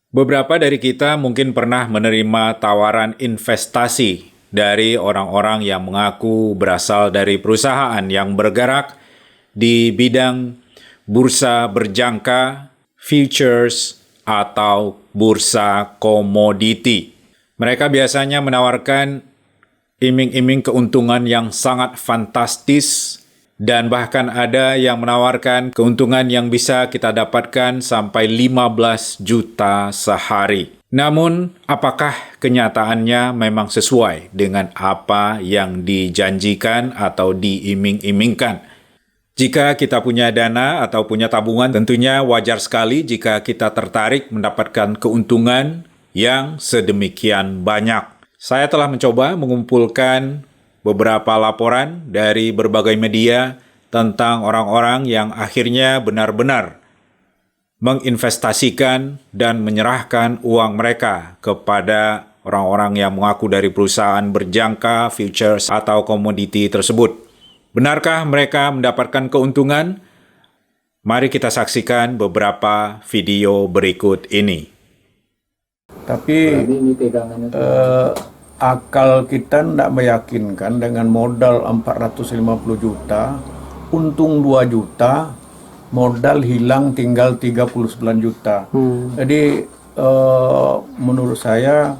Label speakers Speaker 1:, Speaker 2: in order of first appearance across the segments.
Speaker 1: Beberapa dari kita mungkin pernah menerima tawaran investasi dari orang-orang yang mengaku berasal dari perusahaan yang bergerak di bidang bursa berjangka, futures, atau bursa komoditi. Mereka biasanya menawarkan iming-iming keuntungan yang sangat fantastis, dan bahkan ada yang menawarkan keuntungan yang bisa kita dapatkan sampai 15 juta sehari. Namun, apakah kenyataannya memang sesuai dengan apa yang dijanjikan atau diiming-imingkan? Jika kita punya dana atau punya tabungan, tentunya wajar sekali jika kita tertarik mendapatkan keuntungan yang sedemikian banyak. Saya telah mencoba mengumpulkan beberapa laporan dari berbagai media tentang orang-orang yang akhirnya benar-benar menginvestasikan dan menyerahkan uang mereka kepada orang-orang yang mengaku dari perusahaan berjangka, futures, atau komoditi tersebut. Benarkah mereka mendapatkan keuntungan? Mari kita saksikan beberapa video berikut ini.
Speaker 2: Tapi akal kita tidak meyakinkan dengan modal 450 juta, untung 2 juta, modal hilang tinggal 39 juta. Jadi menurut saya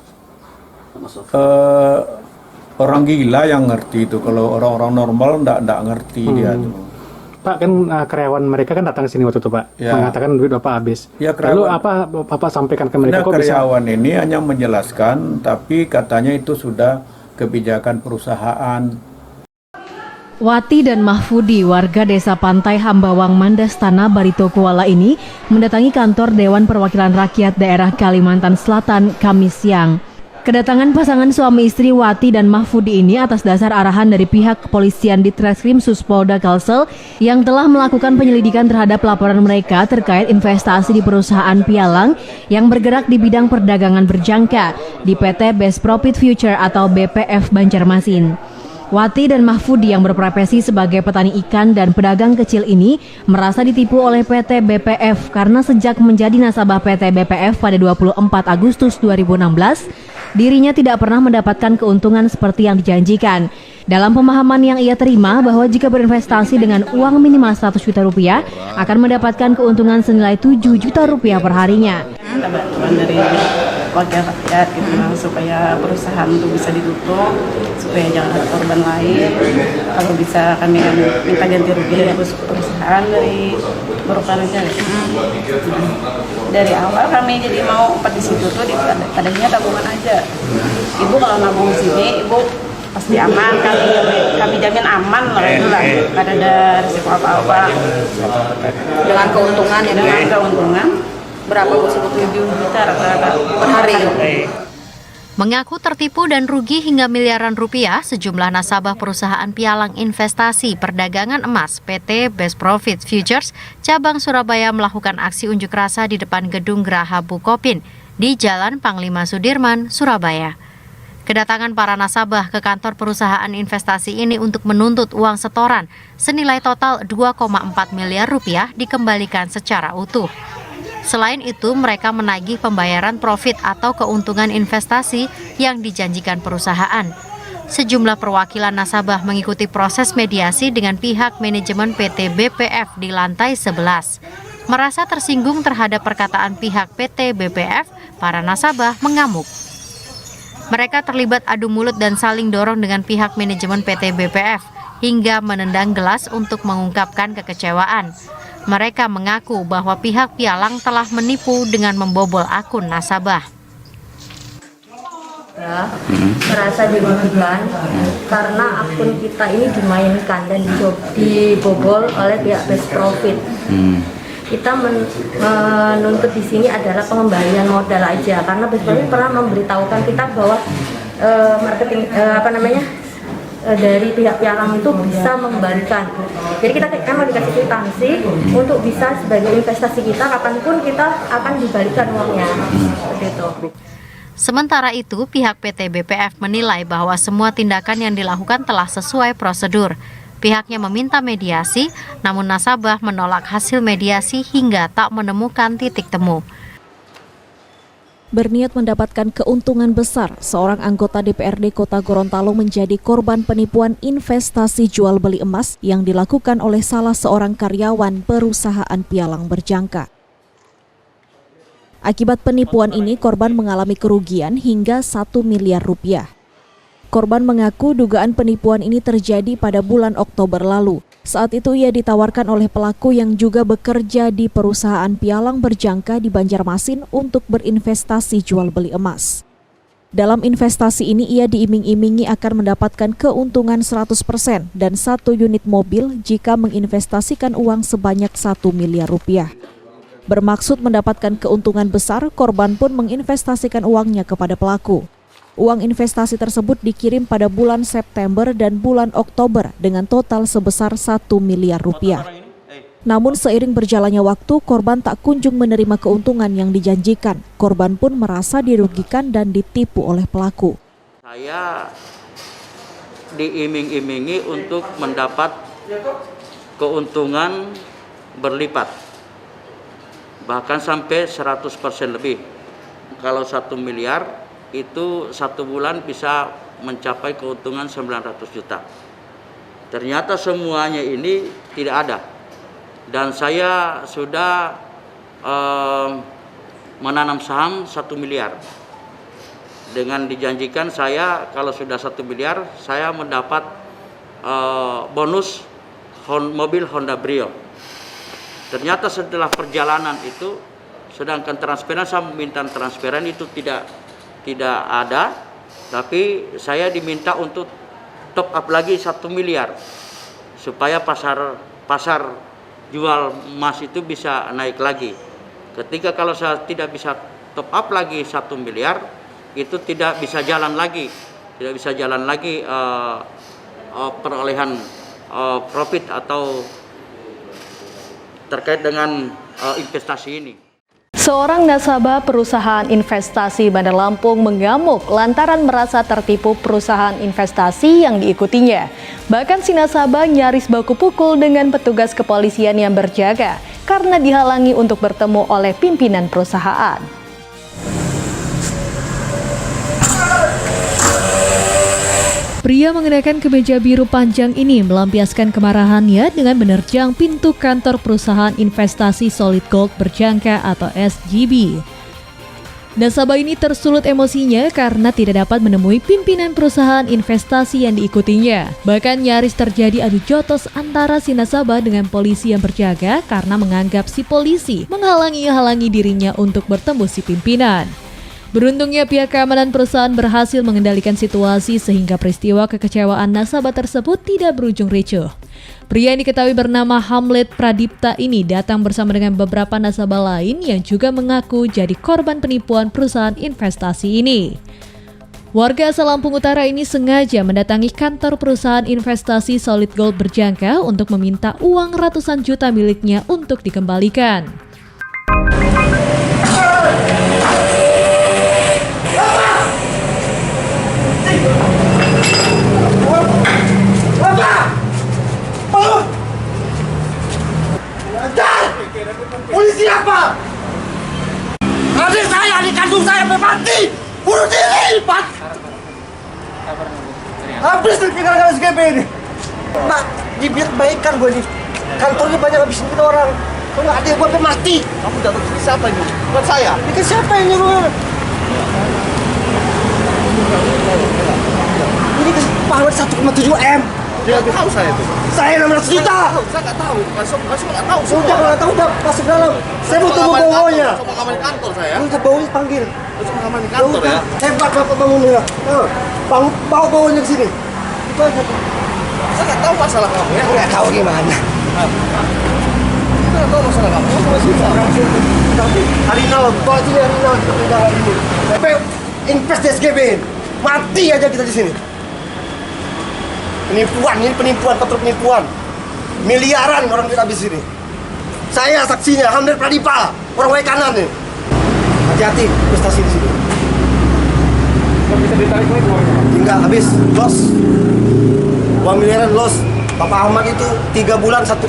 Speaker 2: orang gila yang ngerti itu. Kalau orang-orang normal tidak ngerti dia tuh.
Speaker 3: Pak, kan karyawan mereka kan datang ke sini waktu itu, Pak.
Speaker 2: Ya.
Speaker 3: Mengatakan duit Bapak habis.
Speaker 2: Ya,
Speaker 3: lalu apa Bapak sampaikan ke mereka?
Speaker 2: Nah, karyawan ini hanya menjelaskan, tapi katanya itu sudah kebijakan perusahaan.
Speaker 4: Wati dan Mahfudi, warga desa Pantai Hambawang Mandastana, Barito Kuala ini mendatangi kantor Dewan Perwakilan Rakyat Daerah Kalimantan Selatan Kamis siang. Kedatangan pasangan suami istri Wati dan Mahfudi ini atas dasar arahan dari pihak kepolisian di Treskrim Suspolda Kalsel yang telah melakukan penyelidikan terhadap laporan mereka terkait investasi di perusahaan pialang yang bergerak di bidang perdagangan berjangka di PT Best Profit Future atau BPF Banjarmasin. Wati dan Mahfudi yang berprofesi sebagai petani ikan dan pedagang kecil ini merasa ditipu oleh PT BPF karena sejak menjadi nasabah PT BPF pada 24 Agustus 2016, dirinya tidak pernah mendapatkan keuntungan seperti yang dijanjikan. Dalam pemahaman yang ia terima bahwa jika berinvestasi dengan uang minimal 100 juta rupiah akan mendapatkan keuntungan senilai 7 juta rupiah per harinya.
Speaker 5: Ada bantuan dari wakil rakyat gitu, supaya perusahaan itu bisa ditutup, supaya jangan ada korban lain. Kalau bisa kami minta ganti rugi dari perusahaan dari brokernya. Dari awal kami jadi mau empat di situ tuh tadinya tabungan aja. Ibu kalau nabung sini, ibu pasti aman, kami jamin aman lah, itulah, nggak ada risiko apa-apa.
Speaker 6: Dengan keuntungan ya,
Speaker 5: dengan keuntungan berapa 7 juta rata-rata per hari.
Speaker 7: Mengaku tertipu dan rugi hingga miliaran rupiah, sejumlah nasabah perusahaan pialang investasi perdagangan emas PT Best Profit Futures cabang Surabaya melakukan aksi unjuk rasa di depan gedung Geraha Bukopin di Jalan Panglima Sudirman, Surabaya. Kedatangan para nasabah ke kantor perusahaan investasi ini untuk menuntut uang setoran senilai total 2,4 miliar rupiah dikembalikan secara utuh. Selain itu, mereka menagih pembayaran profit atau keuntungan investasi yang dijanjikan perusahaan. Sejumlah perwakilan nasabah mengikuti proses mediasi dengan pihak manajemen PT BPF di lantai 11. Merasa tersinggung terhadap perkataan pihak PT BPF, para nasabah mengamuk. Mereka terlibat adu mulut dan saling dorong dengan pihak manajemen PT BPF hingga menendang gelas untuk mengungkapkan kekecewaan. Mereka mengaku bahwa pihak pialang telah menipu dengan membobol akun nasabah.
Speaker 6: Merasa dirugikan karena akun kita ini dimainkan dan dibobol oleh pihak Best Profit. Kita menuntut di sini adalah pengembalian modal aja, karena Best Profit pernah memberitahukan kita bahwa dari pihak pialang itu bisa mengembalikan. Jadi kita mau dikasih kwitansi untuk bisa sebagai investasi kita, kapanpun kita akan dibalikan uangnya. Seperti itu.
Speaker 7: Sementara itu, pihak PT BPF menilai bahwa semua tindakan yang dilakukan telah sesuai prosedur. Pihaknya meminta mediasi, namun nasabah menolak hasil mediasi hingga tak menemukan titik temu.
Speaker 8: Berniat mendapatkan keuntungan besar, seorang anggota DPRD Kota Gorontalo menjadi korban penipuan investasi jual beli emas yang dilakukan oleh salah seorang karyawan perusahaan pialang berjangka. Akibat penipuan ini, korban mengalami kerugian hingga 1 miliar rupiah. Korban mengaku dugaan penipuan ini terjadi pada bulan Oktober lalu. Saat itu ia ditawarkan oleh pelaku yang juga bekerja di perusahaan pialang berjangka di Banjarmasin untuk berinvestasi jual beli emas. Dalam investasi ini ia diiming-imingi akan mendapatkan keuntungan 100% dan 1 unit mobil jika menginvestasikan uang sebanyak 1 miliar rupiah. Bermaksud mendapatkan keuntungan besar, korban pun menginvestasikan uangnya kepada pelaku. Uang investasi tersebut dikirim pada bulan September dan bulan Oktober dengan total sebesar 1 miliar rupiah. Namun seiring berjalannya waktu, korban tak kunjung menerima keuntungan yang dijanjikan. Korban pun merasa dirugikan dan ditipu oleh pelaku.
Speaker 9: Saya diiming-imingi untuk mendapat keuntungan berlipat, bahkan sampai 100% lebih. Kalau 1 miliar, itu 1 bulan bisa mencapai keuntungan 900 juta. Ternyata semuanya ini tidak ada. Dan saya sudah menanam saham 1 miliar. Dengan dijanjikan saya kalau sudah 1 miliar, saya mendapat bonus mobil Honda Brio. Ternyata setelah perjalanan itu, sedangkan transferan, saya meminta transferan itu tidak ada, tapi saya diminta untuk top up lagi 1 miliar supaya pasar jual emas itu bisa naik lagi. Ketika kalau saya tidak bisa top up lagi 1 miliar, itu tidak bisa jalan lagi perolehan profit atau terkait dengan investasi ini.
Speaker 10: Seorang nasabah perusahaan investasi Bandar Lampung mengamuk lantaran merasa tertipu perusahaan investasi yang diikutinya. Bahkan si nasabah nyaris baku pukul dengan petugas kepolisian yang berjaga karena dihalangi untuk bertemu oleh pimpinan perusahaan. Pria mengenakan kemeja biru panjang ini melampiaskan kemarahannya dengan menerjang pintu kantor perusahaan investasi Solid Gold Berjangka atau SGB. Nasabah ini tersulut emosinya karena tidak dapat menemui pimpinan perusahaan investasi yang diikutinya. Bahkan nyaris terjadi adu jotos antara si nasabah dengan polisi yang berjaga karena menganggap si polisi menghalangi dirinya untuk bertemu si pimpinan. Beruntungnya pihak keamanan perusahaan berhasil mengendalikan situasi sehingga peristiwa kekecewaan nasabah tersebut tidak berujung ricuh. Pria yang diketahui bernama Hamlet Pradipta ini datang bersama dengan beberapa nasabah lain yang juga mengaku jadi korban penipuan perusahaan investasi ini. Warga asal Lampung Utara ini sengaja mendatangi kantor perusahaan investasi Solid Gold Berjangka untuk meminta uang ratusan juta miliknya untuk dikembalikan.
Speaker 11: Polisi apa? Adik saya, adik kandung saya mati, bunuh diri, Pak. Habis gara-gara SGB ini. Pak, dibiar baikkan gue nih. Kantornya banyak habisin kita orang. Kalau nggak ada yang gue mati. Kamu jatuh ke siapa ini? Bukan saya. Ini kan siapa yang nyuruh? Ini pahala 1,7 M. Dia tahu saya itu. Saya 600 juta. Saya nggak tahu. Masuk nggak tahu. Sudah nggak tahu, udah masuk dalam. Saya mau tunggu bawahnya. Coba ngamanin kantor saya. Ini bawahnya panggil. Coba ngamanin kantor ya. Hebat bapak bangunnya. Bawa bawahnya ke sini. Itu aja. Saya nggak tahu masalah kamu ya. Nggak tahu gimana. Kita nggak tahu masalah kamu. Tapi Harinal, kalau sini Harinal ini. Tapi invest di SGB. Mati aja kita di sini. Penipuan, ini penipuan, kotor penipuan. Miliaran orang kita habis ini. Saya saksinya, Hamlet Pradipta, orang wae kanan nih. Hati-hati investasi di sini.
Speaker 3: Nggak bisa ditarik lagi uangnya?
Speaker 11: Tinggal habis, loss. 2 miliaran loss. Bapak Ahmad itu 3 bulan 1,4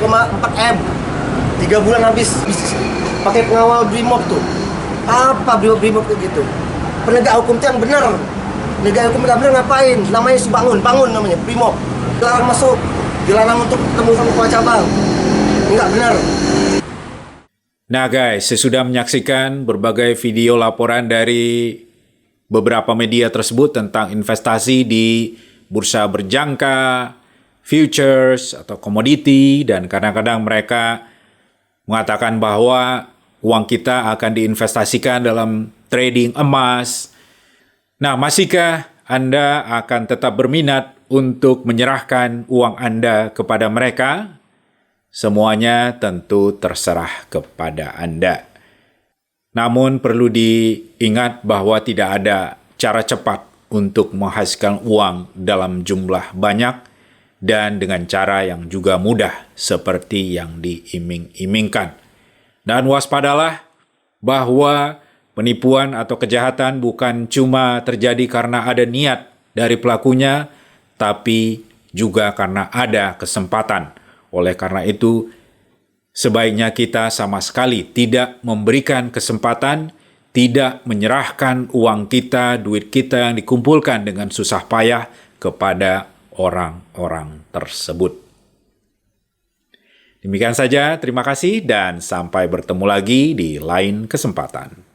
Speaker 11: M. 3 bulan habis. Pakai pengawal Brimob tuh. Apa brimob gitu? Penegak hukum itu yang benar. Penegak hukum yang benar ngapain? Namanya si bangun namanya brimob. Dilarang masuk, dilarang untuk ketemu sama kepala cabang. Enggak benar.
Speaker 1: Nah guys, saya sudah menyaksikan berbagai video laporan dari beberapa media tersebut tentang investasi di bursa berjangka, futures, atau komoditi, dan kadang-kadang mereka mengatakan bahwa uang kita akan diinvestasikan dalam trading emas. Nah, masihkah Anda akan tetap berminat untuk menyerahkan uang Anda kepada mereka? Semuanya tentu terserah kepada Anda. Namun perlu diingat bahwa tidak ada cara cepat untuk menghasilkan uang dalam jumlah banyak dan dengan cara yang juga mudah seperti yang diiming-imingkan. Dan waspadalah bahwa penipuan atau kejahatan bukan cuma terjadi karena ada niat dari pelakunya, tapi juga karena ada kesempatan. Oleh karena itu, sebaiknya kita sama sekali tidak memberikan kesempatan, tidak menyerahkan uang kita, duit kita yang dikumpulkan dengan susah payah kepada orang-orang tersebut. Demikian saja, terima kasih dan sampai bertemu lagi di lain kesempatan.